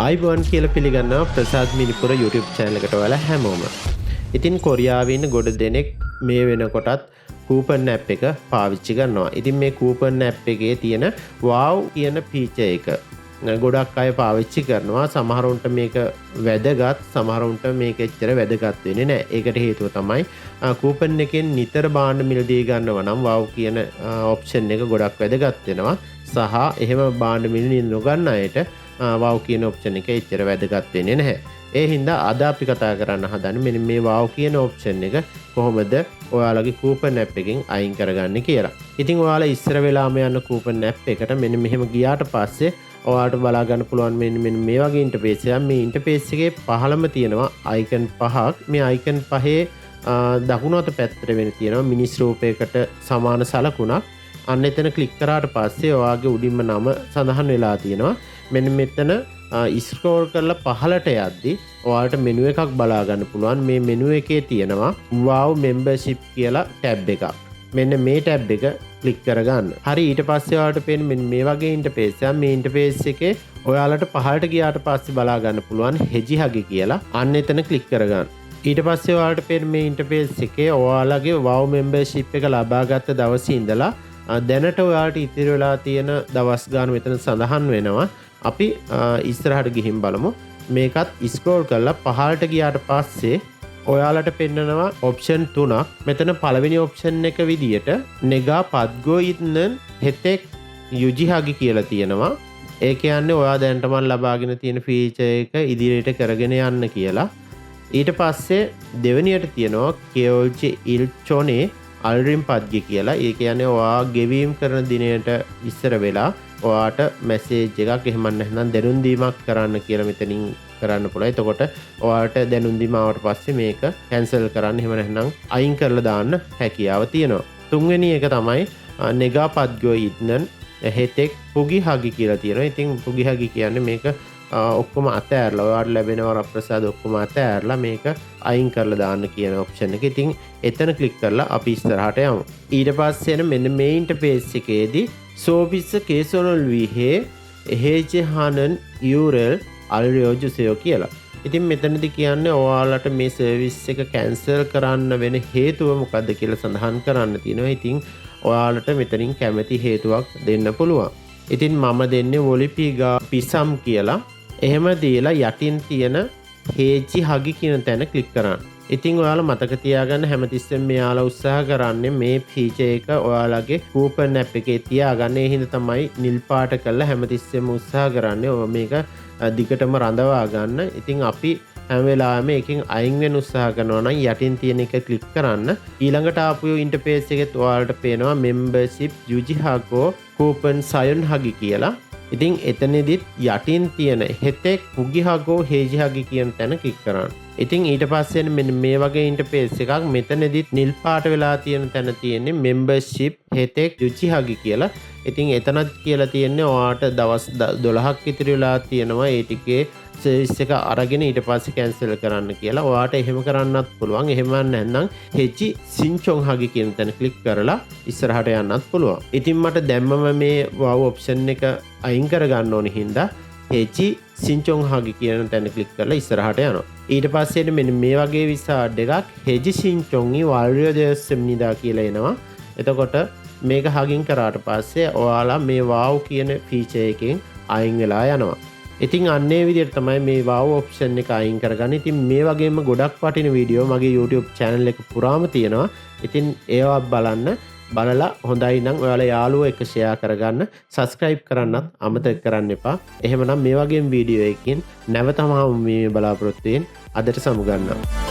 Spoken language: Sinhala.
ආයිබෝන් කියලා පිළිගන්නවා ප්‍රසාද් මිනිපුර YouTube channel එකට ඔයාලා හැමෝම. ඉතින් කොරියාවේ ඉන්න ගොඩ දෙනෙක් මේ වෙනකොටත් කූපන් app එක පාවිච්චි කරනවා. ඉතින් මේ කූපන් app එකේ තියෙන wow කියන feature එක ගොඩක් අය පාවිච්චි කරනවා. සමහරුන්ට මේක වැදගත්, සමහරුන්ට මේක එච්චර වැදගත් වෙන්නේ නැහැ. ඒකට හේතුව තමයි කූපන් එකෙන් නිතර භාණ්ඩ මිලදී ගන්නවා නම් wow කියන option එක ගොඩක් වැදගත් වෙනවා. සහ එහෙම භාණ්ඩ මිලදී නොගන්න අයට wow කියන option එක එච්චර වැදගත් වෙන්නේ නැහැ. ඒ හින්දා අද අපි කතා කරන්න හදන්නේ මෙන්න මේ wow කියන option එක කොහොමද ඔයාලගේ කූපන් app එකෙන් අයින් කරගන්නේ කියලා. ඉතින් ඔයාලා ඉස්සර වෙලාම යන කූපන් app එකට මෙන්න මෙහෙම ගියාට පස්සේ ඔයාලට බලා ගන්න පුළුවන් මෙන්න මේ වගේ ඉන්ටර්ෆේස් එකක්. මේ ඉන්ටර්ෆේස් එකේ පහළම තියෙනවා icon පහක්. මේ icon පහේ දකුණු අත පැත්තට වෙන තියෙනවා මිනිස් රූපයකට සමාන සලකුණක්. අන්න එතන ක්ලික් කරාට පස්සේ ඔයාගේ උඩින්ම නම සඳහන් වෙලා තියෙනවා. මෙන්න මෙතන ස්ක්‍රෝල් කරලා පහළට යද්දි ඔයාලට මෙනු එකක් බලා ගන්න පුළුවන්. මේ මෙනු එකේ තියෙනවා wow membership කියලා ටැබ් එකක්. මෙන්න මේ ටැබ් එක ක්ලික් කරගන්න. හරි, ඊට පස්සේ ඔයාලට පේන මෙන්න මේ වගේ ඉන්ටර්ෆේස් එකක්. මේ ඉන්ටර්ෆේස් එකේ ඔයාලට පහළට ගියාට පස්සේ බලා ගන්න පුළුවන් හෙජි හගි කියලා. අන්න එතන ක්ලික් කරගන්න. ඊට පස්සේ ඔයාලට පේන මේ ඉන්ටර්ෆේස් එකේ ඔයාලගේ wow membership එක ලබාගත් දවසේ ඉඳලා දැනට ඔයාලට ඉතිරි වෙලා තියෙන දවස් ගාන මෙතන සඳහන් වෙනවා. අපි ඉස්සරහට ගිහින් බලමු. මේකත් ස්ක්‍රෝල් කරලා පහළට ගියාට පස්සේ ඔයාලට පෙන්නනවා ඔප්ෂන් 3ක්. මෙතන පළවෙනි ඔප්ෂන් එක විදියට නෙගා පද්ගෝ ඉන්න හෙතෙක් යුජිහාගි කියලා තියෙනවා. ඒ කියන්නේ ඔයා දැනට මම ලබාගෙන තියෙන ෆීචර් එක ඉදිරියට කරගෙන යන්න කියලා. ඊට පස්සේ දෙවෙනියට තියෙනවා කෙයෝල්චි ඉල්චොනේ අල්රිම් පද්ගි කියලා. ඒ කියන්නේ ඔයා ගෙවීම් කරන දිනයට ඉස්සර වෙලා ඔයාට මැසේජ් එකක් එහෙම නැත්නම් දැනුම් දීමක් කරන්න කියලා මෙතනින් කරන්න පුළුවන්. එතකොට ඔයාට දැනුම් දීම ආවට පස්සේ මේක කැන්සල් කරන්න එහෙම නැත්නම් අයින් කරලා දාන්න හැකියාව තියෙනවා. තුන්වෙනි එක තමයි නෙගා පද්ගෝ ඉන්නන් හෙතෙක් පුගි හගි කියලා තියෙනවා. ඉතින් පුගි හගි කියන්නේ මේක ඔක්කොම අතෑරලා ඔයාට ලැබෙන වරප්‍රසාද ඔක්කොම අතෑරලා මේක අයින් කරලා දාන්න කියන ඔප්ෂන් එක. ඉතින් එතන ක්ලික් කරලා අපි ඉස්සරහට යමු. ඊට පස්සේ එන මෙන්න මේ ඉන්ටර්ෆේස් එකේදී සෝපිස්ස කේසොනල් විහේ එහෙජහනන් යූරල් අල්රියෝජුසයෝ කියලා. ඉතින් මෙතනදී කියන්නේ ඔයාලට මේ සර්විස් එක කැන්සල් කරන්න වෙන හේතුව මොකද්ද කියලා සඳහන් කරන්න තියෙනවා. ඉතින් ඔයාලට මෙතනින් කැමති හේතුවක් දෙන්න පුළුවන්. ඉතින් මම දෙන්නේ වොලිපිගා පිසම් කියලා. එහෙම දීලා යටින් තියෙන හේජි හගි කියන තැන ක්ලික් කරන්න. ඉතින් ඔයාලා මතක තියාගන්න හැමතිස්සෙම මෙයාලා උත්සාහ කරන්නේ මේ ෆීචර් එක ඔයාලගේ කූපන් app එකේ තියාගන්න. ඒ හින්දා තමයි නිල් පාට කරලා හැමතිස්සෙම උත්සාහ කරන්නේ ඔය මේක දිගටම රඳවා ගන්න. ඉතින් අපි හැම වෙලාවෙම එකකින් අයින් වෙන්න උත්සාහ කරනවා නම් යටින් තියෙන එක ක්ලික් කරන්න. ඊළඟට ආපු ඉන්ටර්ෆේස් එකෙත් ඔයාලට පේනවා membership යුජිහාකෝ කූපන් සයන් හගි කියලා. ඉතින් එතනදිත් යටින් තියෙන හෙතෙක් පුගිහාගෝ හේජිහාගි කියන තැන ක්ලික් කරන්න. ඉතින් ඊට පස්සේ මෙන්න මේ වගේ ඉන්ටර්ෆේස් එකක්. මෙතනදිත් නිල් පාට වෙලා තියෙන තැන තියෙන්නේ membership හෙතෙක් යුජිහාගි කියලා. ඉතින් එතනත් කියලා තියෙන්නේ ඔයාට දවස් 12ක් ඉතිරි වෙලා තියෙනවා ඒ ටිකේ සර්විස් එක අරගෙන ඊට පස්සේ කැන්සල් කරන්න කියලා. ඔයාට එහෙම කරන්නත් පුළුවන්. එහෙම නැත්නම් හෙචි සින්චොන් හගි කියන තැන ක්ලික් කරලා ඉස්සරහට යන්නත් පුළුවන්. ඉතින් මට දැම්මම මේ wow ඔප්ෂන් එක අයින් කරගන්න ඕනේ හින්දා හෙචි සින්චොන් හගි කියන තැන ක්ලික් කරලා ඉස්සරහට යනවා. ඊට පස්සේ මෙන්න මේ වගේ විසාඩ් එකක් හෙජි සින්චොන්ගි වල්රියෝදෙස්ෙම්නිදා කියලා එනවා. එතකොට මේක හගින් කරාට පස්සේ ඔයාලා මේ wow කියන ෆීචර් එකෙන් අයින් වෙලා යනවා. ඉතින් අන්නේ විදිහට තමයි මේ wow ඔප්ෂන් එක අයින් කරගන්නේ. ඉතින් මේ වගේම ගොඩක් වටින වීඩියෝ මගේ YouTube channel එක පුරාම තියෙනවා. ඉතින් ඒවා බලලා හොඳයි නම් ඔයාලා යාළුවෝ එක්ක share කරගන්න, subscribe කරන්නත් අමතක කරන්න එපා. එහෙමනම් මේ වගේම වීඩියෝ එකකින් නැවතම මේ බලාපොරොත්තු වෙමින් අදට සමුගන්නවා.